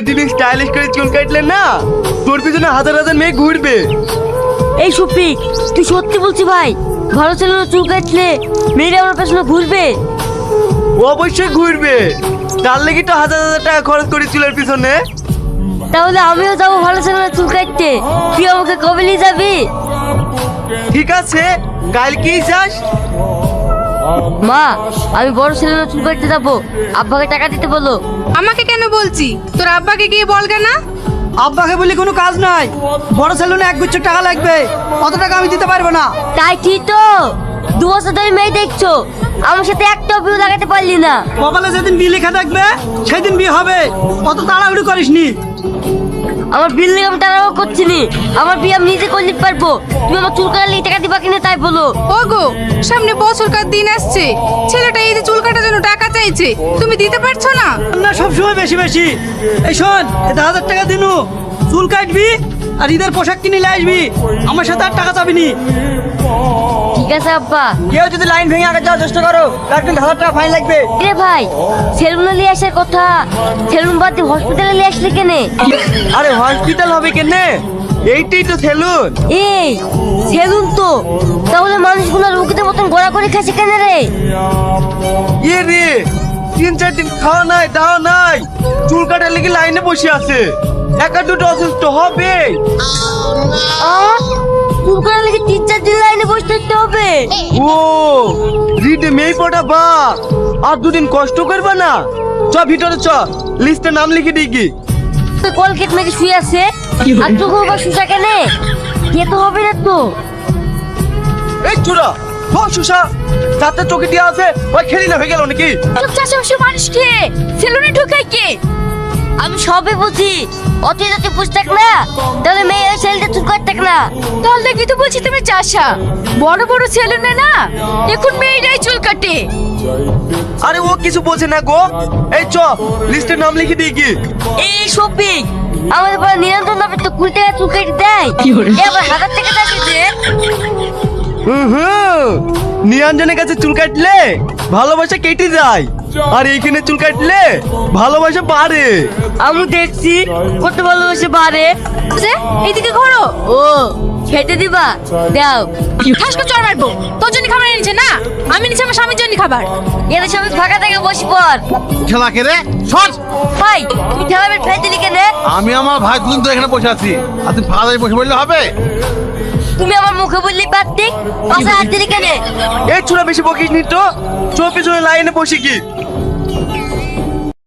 তুমি স্টাইলিশ করে চুল কাটলে না, তোর পিছনে হাজার হাজার মেয়ে ঘুরবে। এই শফিক, তুই সত্যি বলছিস ভাই? ভালো ছেলে চুল কাটলে মেয়েরা আমার পেছনে ঘুরবে? অবশ্যই ঘুরবে, তার লেগে তো হাজার হাজার টাকা খরচ করি চুলের পিছনে। তাহলে আমিও যাবো ভালো ছেলে চুল কাটতে। তুই আমাকে কবে নিয়ে যাবি? ঠিক আছে, কাল কি যাস? মা, আমি বড় ছেলে চুল কাটতে যাবো, আব্বাকে টাকা দিতে বলো। আমাকে কেন বলছি? তোর আব্বাকে গিয়ে বলগে না? আব্বাকে বলি কোনো কাজ নাই, বড় সেলুনে এক গুচ্ছ টাকা লাগবে, অত টাকা আমি দিতে পারবো না। তাই ঠিক তো, 2 বছর ধরে মেয়ে দেখছো, আমার সাথে একটা বিয়ে লাগাতে পারলি না। কপালে যেদিন বিয়ে লেখা থাকবে সেদিন বিয়ে হবে, অত তাড়াহুড়ো করিসনি। আমার বিল নিয়ে আমি টাকা করছি নি, আমার বিয়ে আমি নিজে করে নিতে পারবো। তুমি আমার চুল কাটার লিগে টাকা দিবা কিনা তাই বলো। ওগো, সামনে বছরকার দিন আসছে, ছেলেটা এই যে চুল কাটার জন্য টাকা চাইছে, তুমি দিতে পারছো না? না, সবসময় বেশি বেশি। এই শোন, 1000 টাকা দিনু, চুল কাটবি আর ঈদের পোশাক কিনে নিয়ে আসবি, আমার সাথে আর টাকা চাবি নি। ঠিক আছে আব্বা। কেউ যদি লাইন ভেঙে আগে যাওয়ার চেষ্টা করো তার কিন্তু 1000 টাকা ফাইন লাগবে। রে ভাই, সেলুনে নিয়ে আসার কথা, সেলুন বাদ দিয়ে হসপিটালে নিয়ে আসলি কেনে? আরে হসপিটাল হবে কেনে, এইটাই তো সেলুন। এই সেলুন তো, তাহলে মানুষগুলো রুগীদের মতন গোড়া করে খাচ্ছে কেন রে? ইয়ে রে, 3-4 দিন খাওয়া নাই দাওয়া নাই, চুল কাটার লেগে লাইনে বসে আছে, একা দুটো অসুস্থ হবে। চুল কাটার লেগে 3-4 দিন লাইনে বসে থাকতে হবে? ও রিডে মেয়ে পটা বা, আর 2 দিন কষ্ট করবে না। চ ভিতরে চ, লিস্টে নাম লিখে দিই কি। কলকেট মেখে শুয়ে আছে, আর চোখ বা শুষা কেনে? কে তো হবে না তো। এই চুরা, ও সুষা, যাতে চোখে দিয়া আছে ওই খেলি না হয়ে গেল নাকি? সব চাষাবাসী মানুষ কে সেলুনে ঢুকায় কে? আমি সবে বুঝি, অত যদি বুঝতাক না তাহলে মেয়ে ছেলেটা চুল কাটতাক না। তাহলে কি তো বলছি তুমি চাষা, বড় বড় সেলুনে না এখন মেয়েরাই চুল কাটে। আরে ও কিছু বোঝে না গো, এই চ লিস্টে নাম লিখে দিই কি। এই শফিক, আমাদের পাড়া নিরঞ্জন নামে তো 20 টাকা চুল কেটে দেয়, এবার 1000 টাকা চাকরি দে। নিরঞ্জনের কাছে চুল কাটলে ভালোবাসা কেটে যায়, আর এইখানে চুল কাটলে ভালোবাসা বাড়ে। আমি দেখছি কত ভালোবাসে বাড়ে। যে এইদিকে ঘোরো। ও খেতে দিবা, দাও। ঠাসকে চড় মারবো, তোর জন্য খাবার এনেছে না, আমি নিচ্ছি আমার স্বামীর জন্য খাবার। এর সবাই ফাঁকা থেকে বসি পর। খেলা কে রে? সর! ভাই তুমি ঠেলাবেন ফেলে দিলি কেন? আমি আমার ভাই দুদিন তো এখানে বসে আছি, আর তুই ফাঁকা বসে বললে হবে? তুমি আমার মুখে বললি পারতি, পাশে হাত দিলি কেন? এই চুরা বেশি বকিস নি তো, চোর পিছনে লাইনে বসে কি।